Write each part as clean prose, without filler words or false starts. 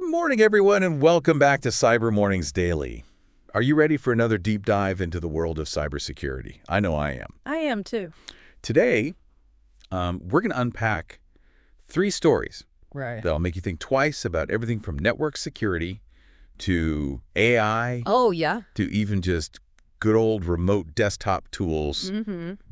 Good morning, everyone, and welcome back to Cyber Mornings Daily. Are you ready for another deep dive into the world of cybersecurity? I know I am. I am too. Today, we're going to unpack 3 stories that'll make you think twice about everything from network security to AI. Oh, yeah. To even just good old remote desktop tools.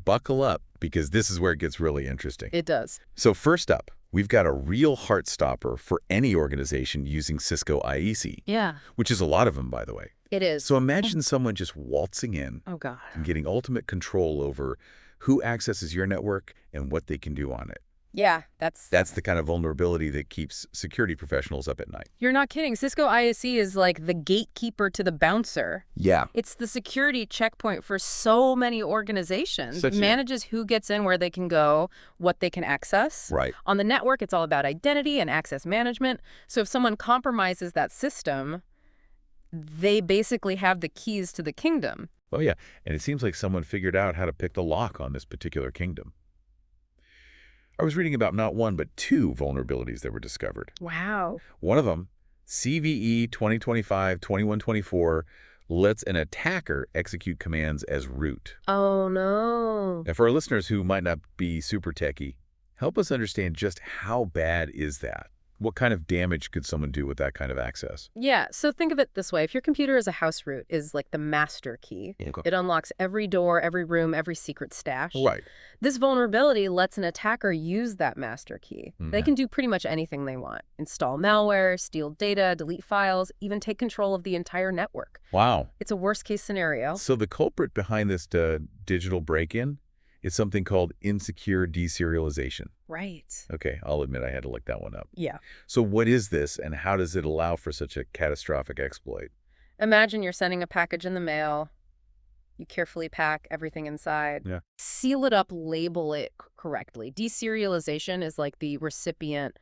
Buckle up, because this is where it gets really interesting. It does. So first up, we've got a real heart stopper for any organization using Cisco ISE. Yeah. Which is a lot of them, by the way. It is. So imagine someone just waltzing in and getting ultimate control over who accesses your network and what they can do on it. Yeah, that's the kind of vulnerability that keeps security professionals up at night. You're not kidding. Cisco ISE is like the gatekeeper to the bouncer. Yeah. It's the security checkpoint for so many organizations. It manages who gets in, where they can go, what they can access. Right. On the network, it's all about identity and access management. So if someone compromises that system, they basically have the keys to the kingdom. Oh, yeah. And it seems like someone figured out how to pick the lock on this particular kingdom. I was reading about not 1, but 2 vulnerabilities that were discovered. Wow. One of them, CVE 2025-2124, lets an attacker execute commands as root. Oh, no. Now, for our listeners who might not be super techie, help us understand just how bad is that? What kind of damage could someone do with that kind of access? Yeah, so think of it this way. If your computer is a house root, is like the master key. Okay. It unlocks every door, every room, every secret stash. Right. This vulnerability lets an attacker use that master key. They can do pretty much anything they want. Install malware, steal data, delete files, even take control of the entire network. Wow. It's a worst-case scenario. So the culprit behind this digital break-in is something called insecure deserialization. Right. Okay, I'll admit I had to look that one up. Yeah. So what is this, and how does it allow for such a catastrophic exploit? Imagine you're sending a package in the mail. You carefully pack everything inside. Yeah. Seal it up, label it correctly. Deserialization is like the recipient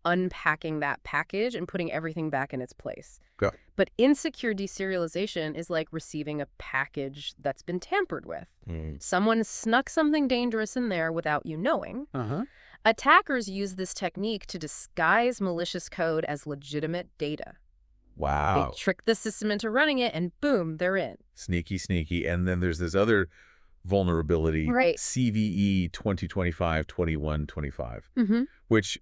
unpacking that package and putting everything back in its place. Okay. But insecure deserialization is like receiving a package that's been tampered with. Someone snuck something dangerous in there without you knowing. Attackers use this technique to disguise malicious code as legitimate data. Wow. They trick the system into running it, and boom, they're in. Sneaky, sneaky. And then there's this other vulnerability, Right. CVE 2025-2125, which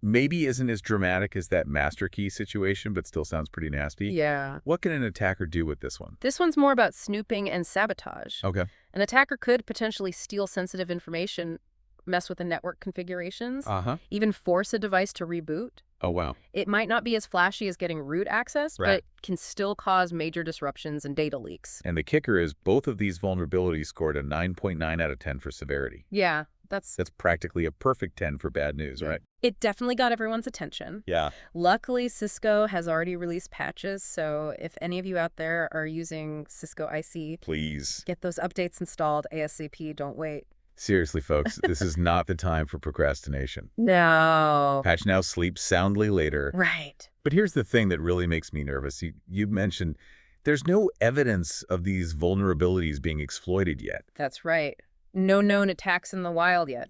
maybe isn't as dramatic as that master key situation, but still sounds pretty nasty. Yeah. What can an attacker do with this one? This one's more about snooping and sabotage. Okay. An attacker could potentially steal sensitive information, mess with the network configurations, even force a device to reboot. Oh, wow. It might not be as flashy as getting root access, but can still cause major disruptions and data leaks. And the kicker is both of these vulnerabilities scored a 9.9 out of 10 for severity. Yeah, That's practically a perfect 10 for bad news, right? It definitely got everyone's attention. Yeah. Luckily, Cisco has already released patches, so if any of you out there are using Cisco ISE, Please. get those updates installed ASAP. Don't wait. Seriously, folks, this is not the time for procrastination. No. Patch now, sleep soundly later. Right. But here's the thing that really makes me nervous. You mentioned there's no evidence of these vulnerabilities being exploited yet. That's right. No known attacks in the wild yet.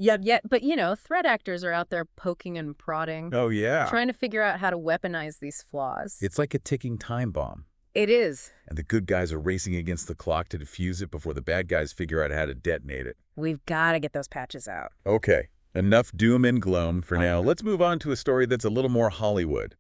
But, you know, threat actors are out there poking and prodding. Oh, yeah. Trying to figure out how to weaponize these flaws. It's like a ticking time bomb. It is. And the good guys are racing against the clock to defuse it before the bad guys figure out how to detonate it. We've got to get those patches out. Okay, enough doom and gloom for now. Let's move on to a story that's a little more Hollywood.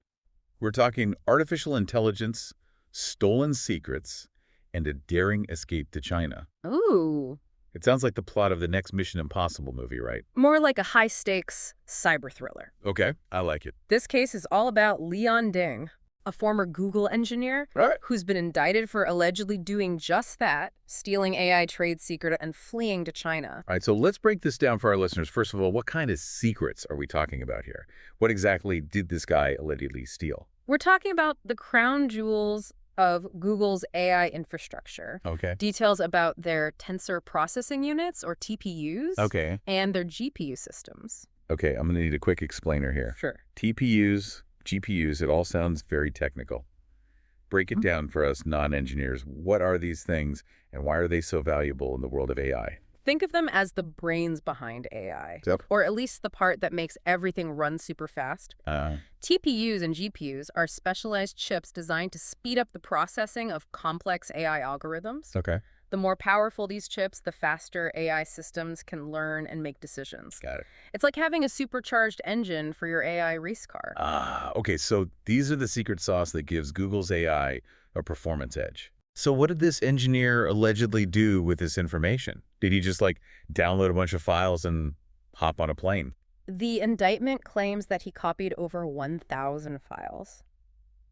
We're talking artificial intelligence, stolen secrets, and a daring escape to China. Ooh. It sounds like the plot of the next Mission Impossible movie, right? More like a high-stakes cyber thriller. Okay, I like it. This case is all about Leon Ding, a former Google engineer who's been indicted for allegedly doing just that, stealing AI trade secret and fleeing to China. All right, so let's break this down for our listeners. First of all, what kind of secrets are we talking about here? What exactly did this guy allegedly steal? We're talking about the crown jewels of Google's AI infrastructure. Okay. Details about their tensor processing units, or TPUs, and their GPU systems. Okay, I'm going to need a quick explainer here. Sure. TPUs, GPUs, it all sounds very technical. Break it down for us non-engineers. What are these things, and why are they so valuable in the world of AI? Think of them as the brains behind AI, Yep. or at least the part that makes everything run super fast. TPUs and GPUs are specialized chips designed to speed up the processing of complex AI algorithms. Okay. The more powerful these chips, the faster AI systems can learn and make decisions. Got it. It's like having a supercharged engine for your AI race car. Okay, so these are the secret sauce that gives Google's AI a performance edge. So what did this engineer allegedly do with this information? Did he just, like, download a bunch of files and hop on a plane? The indictment claims that he copied over 1,000 files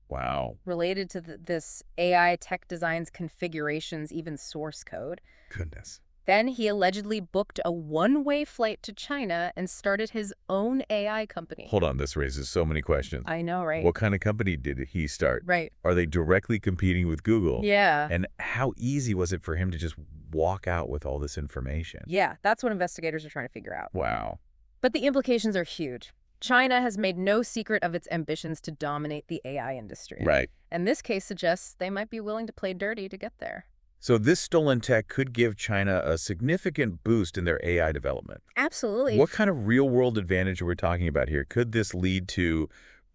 Wow. related to this AI tech design's configurations, even source code. Goodness. Then he allegedly booked a one-way flight to China and started his own AI company. Hold on, this raises so many questions. I know, right? What kind of company did he start? Right. Are they directly competing with Google? Yeah. And how easy was it for him to just walk out with all this information? Yeah, that's what investigators are trying to figure out. Wow. But the implications are huge. China has made no secret of its ambitions to dominate the AI industry. Right. And this case suggests they might be willing to play dirty to get there. So this stolen tech could give China a significant boost in their AI development. Absolutely. What kind of real-world advantage are we talking about here? Could this lead to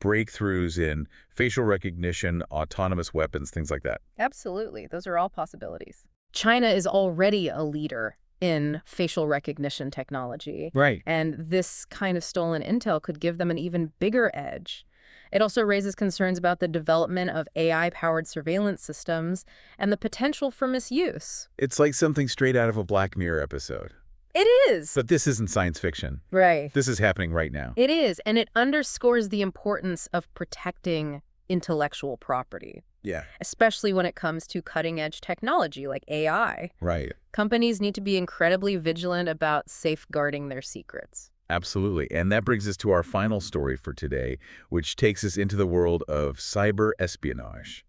breakthroughs in facial recognition, autonomous weapons, things like that? Absolutely. Those are all possibilities. China is already a leader in facial recognition technology. Right. And this kind of stolen intel could give them an even bigger edge. It also raises concerns about the development of AI-powered surveillance systems and the potential for misuse. It's like something straight out of a Black Mirror episode. It is. But this isn't science fiction. Right. This is happening right now. It is, and it underscores the importance of protecting intellectual property, Yeah. especially when it comes to cutting-edge technology like AI. Right. Companies need to be incredibly vigilant about safeguarding their secrets. Absolutely. And that brings us to our final story for today, which takes us into the world of cyber espionage.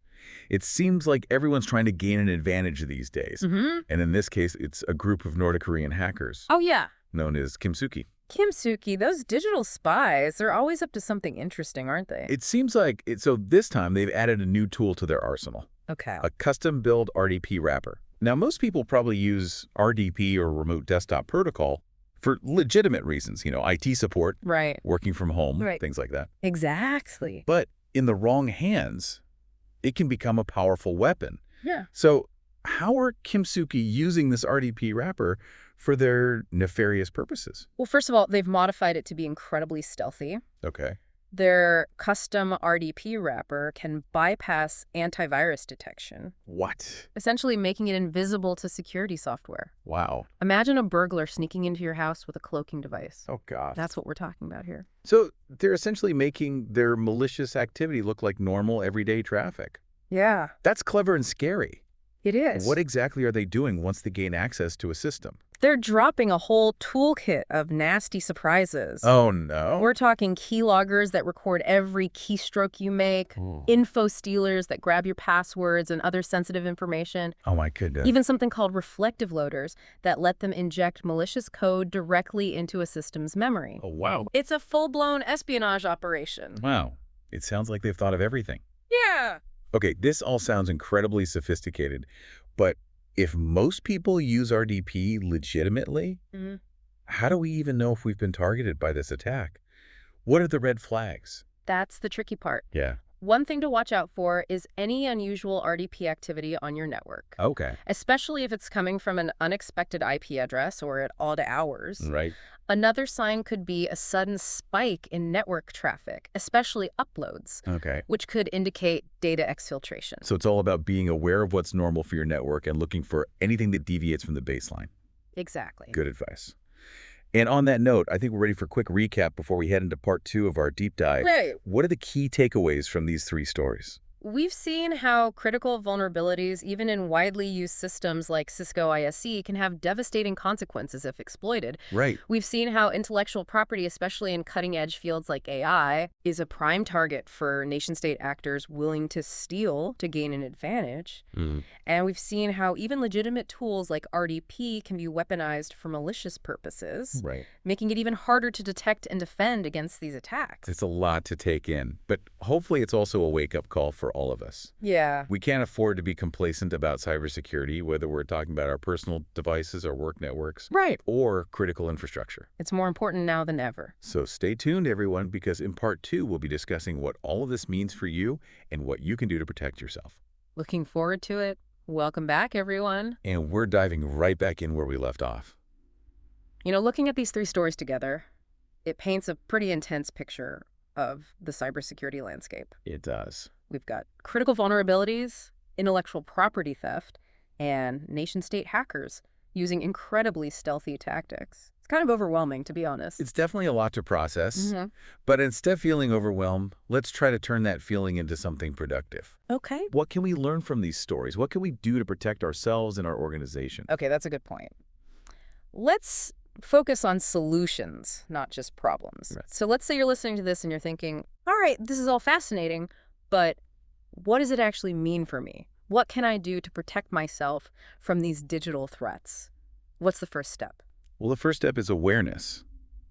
It seems like everyone's trying to gain an advantage these days. And in this case, it's a group of North Korean hackers Oh, yeah. known as Kimsuky. Kimsuky, those digital spies, they're always up to something interesting, aren't they? It seems like so this time they've added a new tool to their arsenal, Okay. a custom-built RDP wrapper. Now, most people probably use RDP or remote desktop protocol for legitimate reasons, IT support, Right. working from home, Right. things like that. Exactly. But in the wrong hands, it can become a powerful weapon. Yeah. So how are Kimsuky using this RDP wrapper for their nefarious purposes? Well, first of all, they've modified it to be incredibly stealthy. Okay. Their custom RDP wrapper can bypass antivirus detection, What? essentially making it invisible to security software. Wow. Imagine a burglar sneaking into your house with a cloaking device. Oh, God. That's what we're talking about here. So they're essentially making their malicious activity look like normal, everyday traffic. Yeah, That's clever and scary. it is. What exactly are they doing once they gain access to a system? They're dropping a whole toolkit of nasty surprises. Oh, no. We're talking keyloggers that record every keystroke you make, info stealers that grab your passwords and other sensitive information, Oh, my goodness. even something called reflective loaders that let them inject malicious code directly into a system's memory. Oh, wow. It's a full-blown espionage operation. Wow. It sounds like they've thought of everything. Yeah. Okay, this all sounds incredibly sophisticated, but if most people use RDP legitimately, how do we even know if we've been targeted by this attack? What are the red flags? That's the tricky part. Yeah. One thing to watch out for is any unusual RDP activity on your network, Okay. especially if it's coming from an unexpected IP address or at odd hours. Right. Another sign could be a sudden spike in network traffic, especially uploads, Okay. which could indicate data exfiltration. So it's all about being aware of what's normal for your network and looking for anything that deviates from the baseline. Exactly. Good advice. And on that note, I think we're ready for a quick recap before we head into part 2 of our deep dive. Right. What are the key takeaways from these 3 stories? We've seen how critical vulnerabilities, even in widely used systems like Cisco ISE, can have devastating consequences if exploited. Right. We've seen how intellectual property, especially in cutting-edge fields like AI, is a prime target for nation-state actors willing to steal to gain an advantage. And we've seen how even legitimate tools like RDP can be weaponized for malicious purposes, Right. making it even harder to detect and defend against these attacks. It's a lot to take in, but hopefully it's also a wake-up call for all of us. Yeah. We can't afford to be complacent about cybersecurity, whether we're talking about our personal devices or work networks, Right. or critical infrastructure. It's more important now than ever. So stay tuned, everyone, because in part 2, we'll be discussing what all of this means for you and what you can do to protect yourself. Looking forward to it. Welcome back, everyone. And we're diving right back in where we left off. Looking at these 3 stories together, it paints a pretty intense picture of the cybersecurity landscape. It does. We've got critical vulnerabilities, intellectual property theft, and nation-state hackers using incredibly stealthy tactics. It's kind of overwhelming, to be honest. It's definitely a lot to process, but instead of feeling overwhelmed, let's try to turn that feeling into something productive. Okay. What can we learn from these stories? What can we do to protect ourselves and our organization? Okay, that's a good point. Let's focus on solutions, not just problems. Right. So let's say you're listening to this and you're thinking, all right, this is all fascinating, but what does it actually mean for me? What can I do to protect myself from these digital threats? What's the first step? Well, the first step is awareness.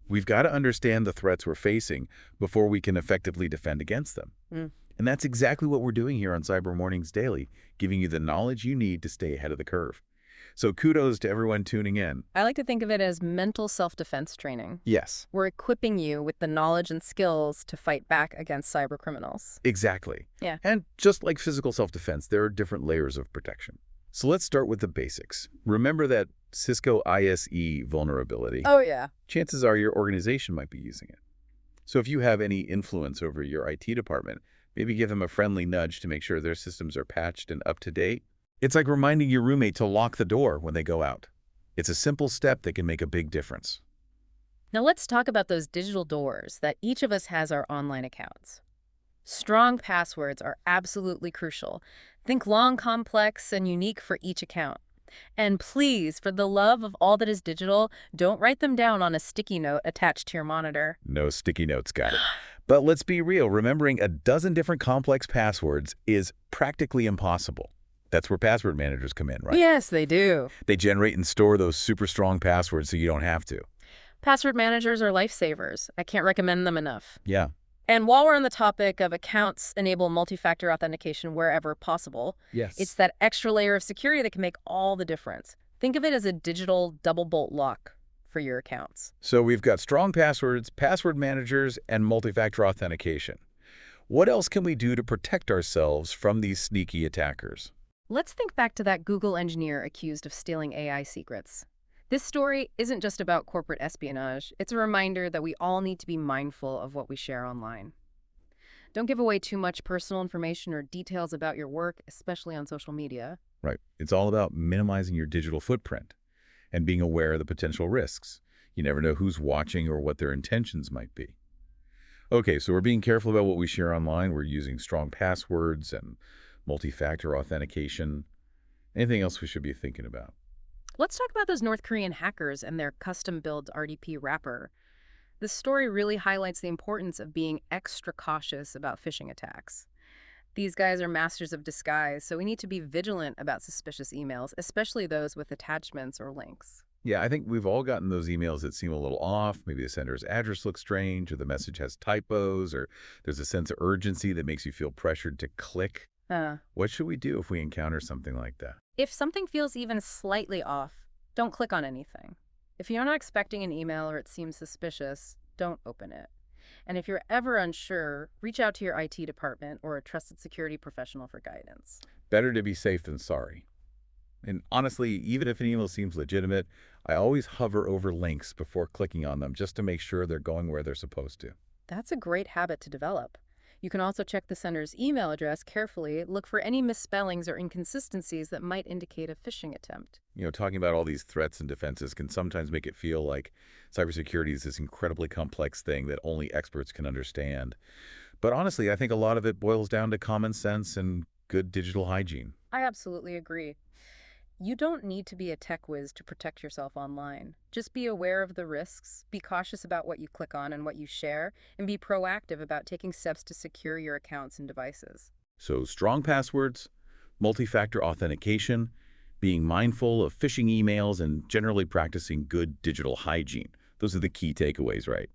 We've got to understand the threats we're facing before we can effectively defend against them. And that's exactly what we're doing here on Cyber Mornings Daily, giving you the knowledge you need to stay ahead of the curve. So kudos to everyone tuning in. I like to think of it as mental self-defense training. Yes. We're equipping you with the knowledge and skills to fight back against cyber criminals. Exactly. Yeah. And just like physical self-defense, there are different layers of protection. So let's start with the basics. Remember that Cisco ISE vulnerability. Oh, yeah. Chances are your organization might be using it. So if you have any influence over your IT department, maybe give them a friendly nudge to make sure their systems are patched and up to date. It's like reminding your roommate to lock the door when they go out. It's a simple step that can make a big difference. Now let's talk about those digital doors that each of us has our online accounts. Strong passwords are absolutely crucial. Think long, complex, and unique for each account. And please, for the love of all that is digital, don't write them down on a sticky note attached to your monitor. No sticky notes, got it. But let's be real, remembering a dozen different complex passwords is practically impossible. That's where password managers come in, right? Yes, they do. They generate and store those super strong passwords so you don't have to. Password managers are lifesavers. I can't recommend them enough. Yeah. And while we're on the topic of accounts enable multi-factor authentication wherever possible, Yes. it's that extra layer of security that can make all the difference. Think of it as a digital double bolt lock for your accounts. So we've got strong passwords, password managers, and multi-factor authentication. What else can we do to protect ourselves from these sneaky attackers? Let's think back to that Google engineer accused of stealing AI secrets. This story isn't just about corporate espionage. It's a reminder that we all need to be mindful of what we share online. Don't give away too much personal information or details about your work, especially on social media. Right. It's all about minimizing your digital footprint and being aware of the potential risks. You never know who's watching or what their intentions might be. Okay, so we're being careful about what we share online. We're using strong passwords and multi-factor authentication. Anything else we should be thinking about? Let's talk about those North Korean hackers and their custom-built RDP Wrapper. This story really highlights the importance of being extra cautious about phishing attacks. These guys are masters of disguise, so we need to be vigilant about suspicious emails, especially those with attachments or links. Yeah, I think we've all gotten those emails that seem a little off. Maybe the sender's address looks strange, or the message has typos, or there's a sense of urgency that makes you feel pressured to click. What should we do if we encounter something like that? If something feels even slightly off, don't click on anything. If you're not expecting an email or it seems suspicious, don't open it. And if you're ever unsure, reach out to your IT department or a trusted security professional for guidance. Better to be safe than sorry. And honestly, even if an email seems legitimate, I always hover over links before clicking on them just to make sure they're going where they're supposed to. That's a great habit to develop. You can also check the sender's email address carefully, look for any misspellings or inconsistencies that might indicate a phishing attempt. Talking about all these threats and defenses can sometimes make it feel like cybersecurity is this incredibly complex thing that only experts can understand. But honestly, I think a lot of it boils down to common sense and good digital hygiene. I absolutely agree. You don't need to be a tech whiz to protect yourself online. Just be aware of the risks, be cautious about what you click on and what you share, and be proactive about taking steps to secure your accounts and devices. So strong passwords, multi-factor authentication, being mindful of phishing emails, and generally practicing good digital hygiene. Those are the key takeaways, right?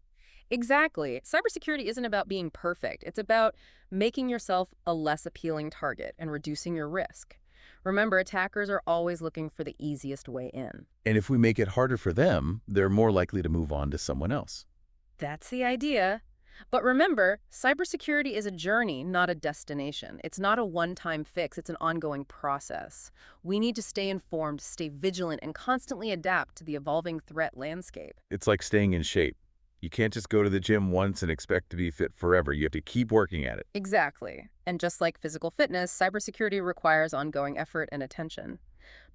Exactly. Cybersecurity isn't about being perfect. It's about making yourself a less appealing target and reducing your risk. Remember, attackers are always looking for the easiest way in. And if we make it harder for them, they're more likely to move on to someone else. That's the idea. But remember, cybersecurity is a journey, not a destination. It's not a one-time fix, it's an ongoing process. We need to stay informed, stay vigilant, and constantly adapt to the evolving threat landscape. It's like staying in shape. You can't just go to the gym once and expect to be fit forever. You have to keep working at it. Exactly. And just like physical fitness, cybersecurity requires ongoing effort and attention.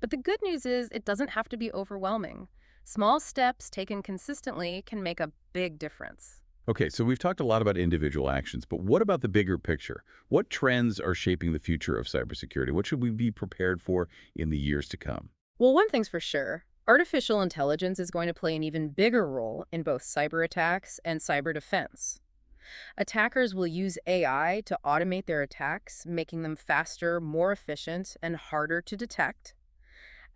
But the good news is it doesn't have to be overwhelming. Small steps taken consistently can make a big difference. Okay, so we've talked a lot about individual actions, but what about the bigger picture? What trends are shaping the future of cybersecurity? What should we be prepared for in the years to come? Well, one thing's for sure. Artificial intelligence is going to play an even bigger role in both cyber attacks and cyber defense. Attackers will use AI to automate their attacks, making them faster, more efficient, and harder to detect.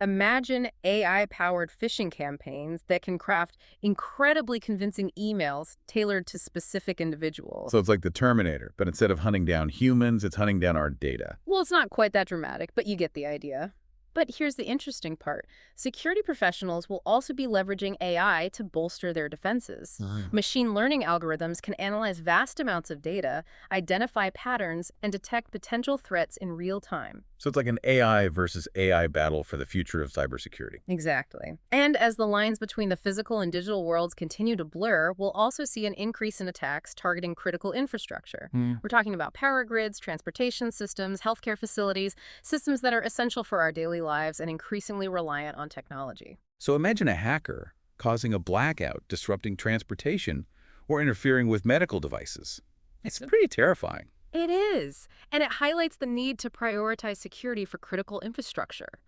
Imagine AI-powered phishing campaigns that can craft incredibly convincing emails tailored to specific individuals. So it's like the Terminator, but instead of hunting down humans, it's hunting down our data. Well, it's not quite that dramatic, but you get the idea. But here's the interesting part. Security professionals will also be leveraging AI to bolster their defenses. Machine learning algorithms can analyze vast amounts of data, identify patterns, and detect potential threats in real time. So it's like an AI versus AI battle for the future of cybersecurity. Exactly. And as the lines between the physical and digital worlds continue to blur, we'll also see an increase in attacks targeting critical infrastructure. We're talking about power grids, transportation systems, healthcare facilities, systems that are essential for our daily lives and increasingly reliant on technology. So imagine a hacker causing a blackout, disrupting transportation, or interfering with medical devices. It's pretty terrifying. It is, and it highlights the need to prioritize security for critical infrastructure.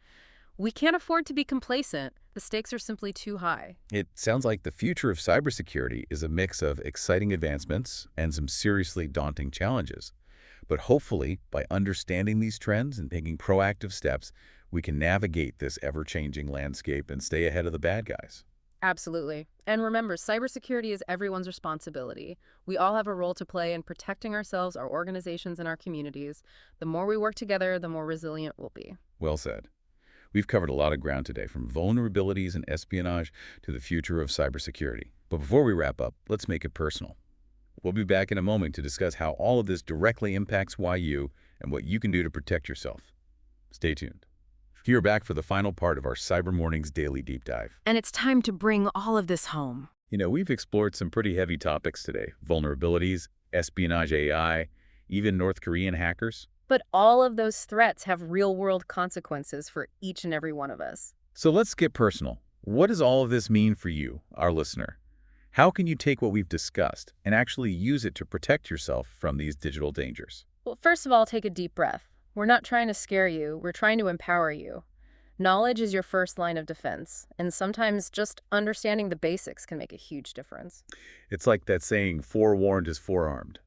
We can't afford to be complacent. The stakes are simply too high. It sounds like the future of cybersecurity is a mix of exciting advancements and some seriously daunting challenges. But hopefully, by understanding these trends and taking proactive steps, we can navigate this ever-changing landscape and stay ahead of the bad guys. Absolutely. And remember, cybersecurity is everyone's responsibility. We all have a role to play in protecting ourselves, our organizations, and our communities. The more we work together, the more resilient we'll be. Well said. We've covered a lot of ground today, from vulnerabilities and espionage to the future of cybersecurity. But before we wrap up, let's make it personal. We'll be back in a moment to discuss how all of this directly impacts YU and what you can do to protect yourself. Stay tuned. You're back for the final part of our Cyber Mornings Daily Deep Dive. And it's time to bring all of this home. You know, we've explored some pretty heavy topics today. Vulnerabilities, espionage AI, even North Korean hackers. But all of those threats have real-world consequences for each and every one of us. So let's get personal. What does all of this mean for you, our listener? How can you take what we've discussed and actually use it to protect yourself from these digital dangers? Well, first of all, take a deep breath. We're not trying to scare you, we're trying to empower you. Knowledge is your first line of defense, and sometimes just understanding the basics can make a huge difference. It's like that saying, forewarned is forearmed.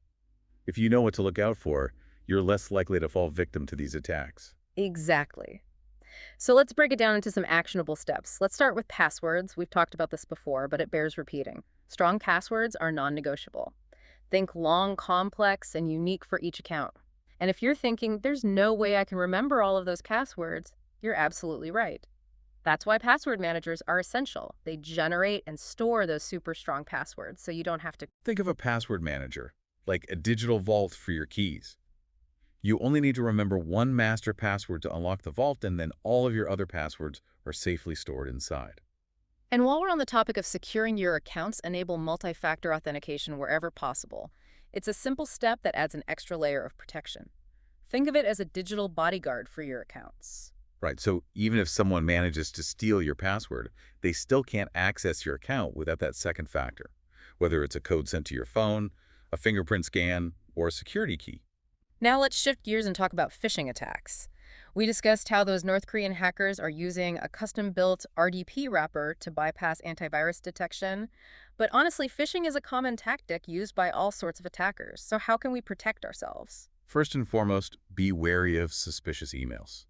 If you know what to look out for, you're less likely to fall victim to these attacks. Exactly. So let's break it down into some actionable steps. Let's start with passwords. We've talked about this before, but it bears repeating. Strong passwords are non-negotiable. Think long, complex, and unique for each account. And if you're thinking, there's no way I can remember all of those passwords, you're absolutely right. That's why password managers are essential. They generate and store those super strong passwords, so you don't have to. Think of a password manager, like a digital vault for your keys. You only need to remember one master password to unlock the vault, and then all of your other passwords are safely stored inside. And while we're on the topic of securing your accounts, enable multi-factor authentication wherever possible. It's a simple step that adds an extra layer of protection. Think of it as a digital bodyguard for your accounts. Right, so even if someone manages to steal your password, they still can't access your account without that second factor, whether it's a code sent to your phone, a fingerprint scan, or a security key. Now let's shift gears and talk about phishing attacks. We discussed how those North Korean hackers are using a custom-built RDP wrapper to bypass antivirus detection. But honestly, phishing is a common tactic used by all sorts of attackers. So how can we protect ourselves? First and foremost, be wary of suspicious emails.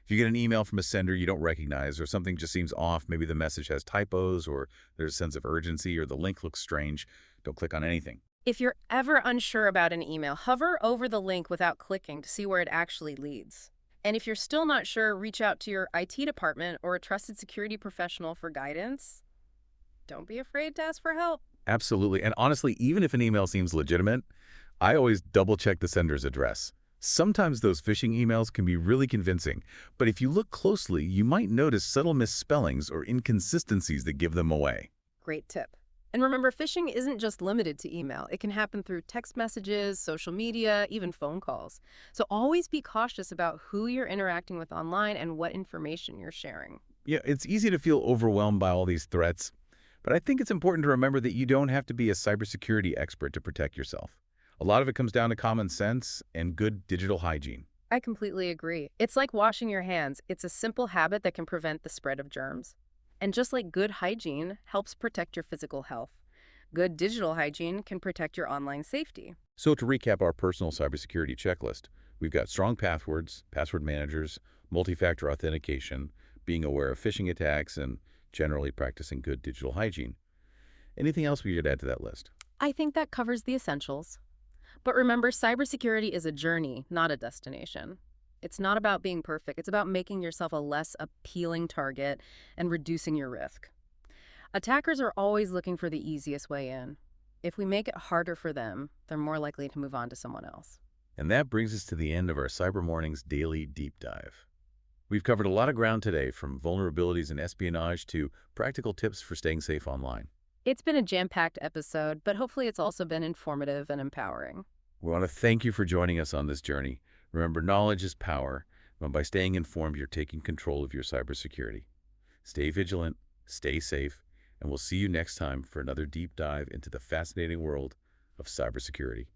If you get an email from a sender you don't recognize or something just seems off, maybe the message has typos or there's a sense of urgency or the link looks strange, don't click on anything. If you're ever unsure about an email, hover over the link without clicking to see where it actually leads. And if you're still not sure, reach out to your IT department or a trusted security professional for guidance. Don't be afraid to ask for help. Absolutely. And honestly, even if an email seems legitimate, I always double-check the sender's address. Sometimes those phishing emails can be really convincing, but if you look closely, you might notice subtle misspellings or inconsistencies that give them away. Great tip. And remember, phishing isn't just limited to email. It can happen through text messages, social media, even phone calls. So always be cautious about who you're interacting with online and what information you're sharing. Yeah, it's easy to feel overwhelmed by all these threats, but I think it's important to remember that you don't have to be a cybersecurity expert to protect yourself. A lot of it comes down to common sense and good digital hygiene. I completely agree. It's like washing your hands. It's a simple habit that can prevent the spread of germs. And just like good hygiene helps protect your physical health, good digital hygiene can protect your online safety. So to recap our personal cybersecurity checklist, we've got strong passwords, password managers, multi-factor authentication, being aware of phishing attacks, and generally practicing good digital hygiene. Anything else we should add to that list? I think that covers the essentials. But remember, cybersecurity is a journey, not a destination. It's not about being perfect. It's about making yourself a less appealing target and reducing your risk. Attackers are always looking for the easiest way in. If we make it harder for them, they're more likely to move on to someone else. And that brings us to the end of our Cyber Mornings Daily Deep Dive. We've covered a lot of ground today, from vulnerabilities and espionage to practical tips for staying safe online. It's been a jam-packed episode, but hopefully it's also been informative and empowering. We want to thank you for joining us on this journey. Remember, knowledge is power, and by staying informed, you're taking control of your cybersecurity. Stay vigilant, stay safe, and we'll see you next time for another deep dive into the fascinating world of cybersecurity.